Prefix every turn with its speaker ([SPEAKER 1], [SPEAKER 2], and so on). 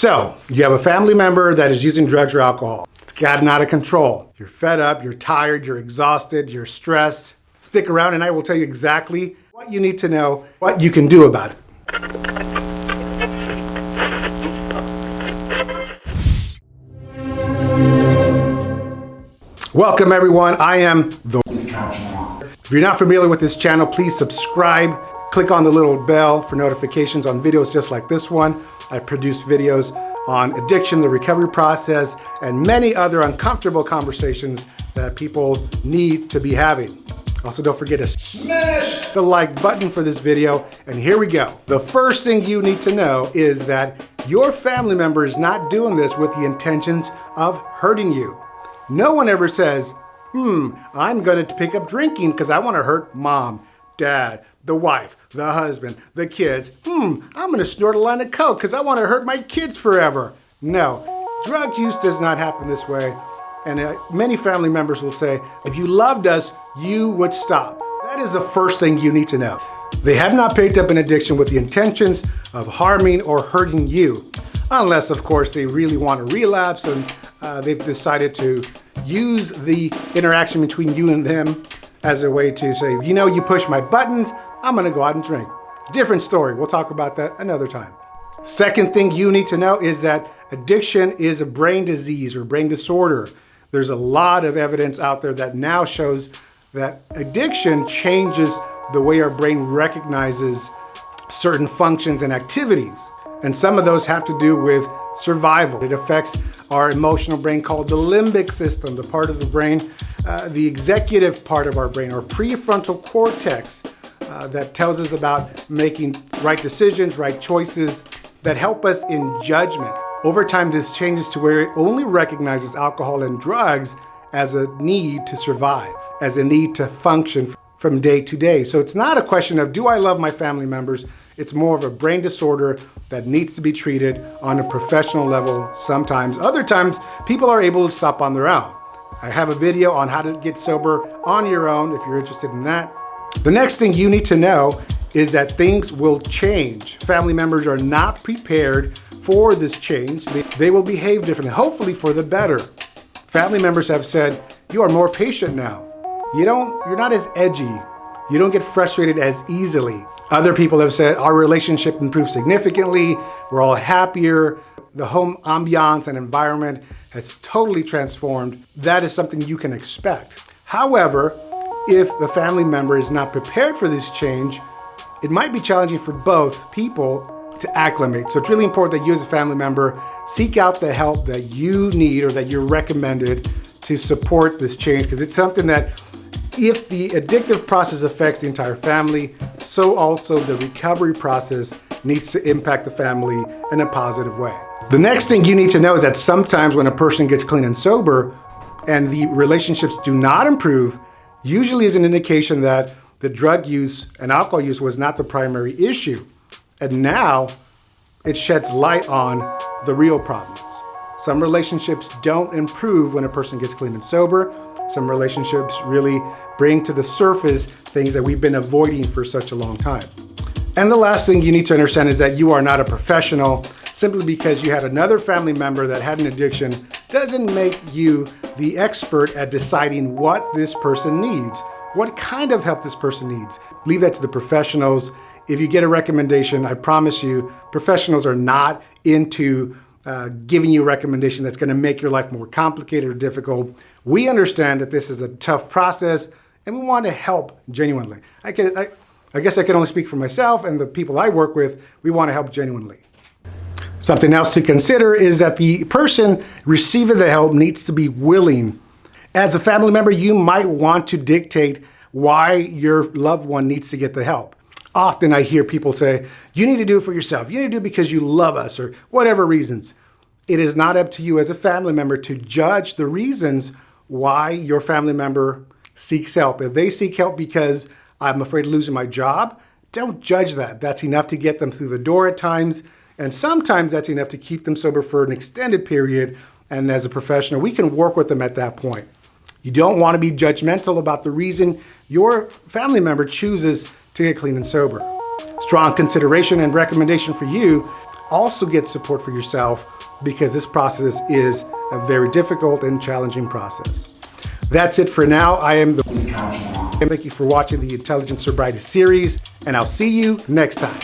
[SPEAKER 1] So, you have a family member that is using drugs or alcohol. It's gotten out of control. You're fed up, you're tired, you're exhausted, you're stressed. Stick around and I will tell you exactly what you need to know, what you can do about it. Welcome everyone, I am the If you're not familiar with this channel, please subscribe. Click on the little bell for notifications on videos just like this one. I produce videos on addiction, the recovery process, and many other uncomfortable conversations that people need to be having. Also, don't forget to smash the like button for this video. And here we go. The first thing you need to know is that your family member is not doing this with the intentions of hurting you. No one ever says, I'm going to pick up drinking because I want to hurt mom, dad, the wife, the husband, the kids. I'm going to snort a line of coke because I want to hurt my kids forever. No, drug use does not happen this way. And many family members will say, if you loved us, you would stop. That is the first thing you need to know. They have not picked up an addiction with the intentions of harming or hurting you. Unless, of course, they really want to relapse and they've decided to use the interaction between you and them as a way to say, you know, you push my buttons, I'm gonna go out and drink. Different story, we'll talk about that another time. Second thing you need to know is that addiction is a brain disease or brain disorder. There's a lot of evidence out there that now shows that addiction changes the way our brain recognizes certain functions and activities. And some of those have to do with survival. It affects our emotional brain called the limbic system, the part of the brain, the executive part of our brain, our prefrontal cortex that tells us about making right decisions, right choices that help us in judgment. Over time, this changes to where it only recognizes alcohol and drugs as a need to survive, as a need to function from day to day. So it's not a question of, do I love my family members? It's more of a brain disorder that needs to be treated on a professional level sometimes. Other times, people are able to stop on their own. I have a video on how to get sober on your own if you're interested in that. The next thing you need to know is that things will change. Family members are not prepared for this change. They will behave differently, hopefully for the better. Family members have said, you are more patient now. You're not as edgy. You don't get frustrated as easily. Other people have said, our relationship improved significantly. We're all happier. The home ambiance and environment has totally transformed. That is something you can expect. However, if the family member is not prepared for this change, it might be challenging for both people to acclimate. So it's really important that you as a family member seek out the help that you need or that you're recommended to support this change, because it's something that if the addictive process affects the entire family, so also the recovery process needs to impact the family in a positive way. The next thing you need to know is that sometimes when a person gets clean and sober and the relationships do not improve, usually is an indication that the drug use and alcohol use was not the primary issue. And now it sheds light on the real problems. Some relationships don't improve when a person gets clean and sober. Some relationships really bring to the surface things that we've been avoiding for such a long time. And the last thing you need to understand is that you are not a professional. Simply because you had another family member that had an addiction doesn't make you the expert at deciding what this person needs, what kind of help this person needs. Leave that to the professionals. If you get a recommendation, I promise you, professionals are not into giving you a recommendation that's going to make your life more complicated or difficult. We understand that this is a tough process and we want to help genuinely. I guess I can only speak for myself and the people I work with. We want to help genuinely. Something else to consider is that the person receiving the help needs to be willing. As a family member, you might want to dictate why your loved one needs to get the help. Often I hear people say, you need to do it for yourself. You need to do it because you love us or whatever reasons. It is not up to you as a family member to judge the reasons why your family member seeks help. If they seek help because I'm afraid of losing my job, don't judge that. That's enough to get them through the door at times. And sometimes that's enough to keep them sober for an extended period. And as a professional, we can work with them at that point. You don't want to be judgmental about the reason your family member chooses to get clean and sober. Strong consideration and recommendation for you also get support for yourself, because this process is a very difficult and challenging process. That's it for now. I am the Thank you for watching the Intelligent Sobriety series, and I'll see you next time.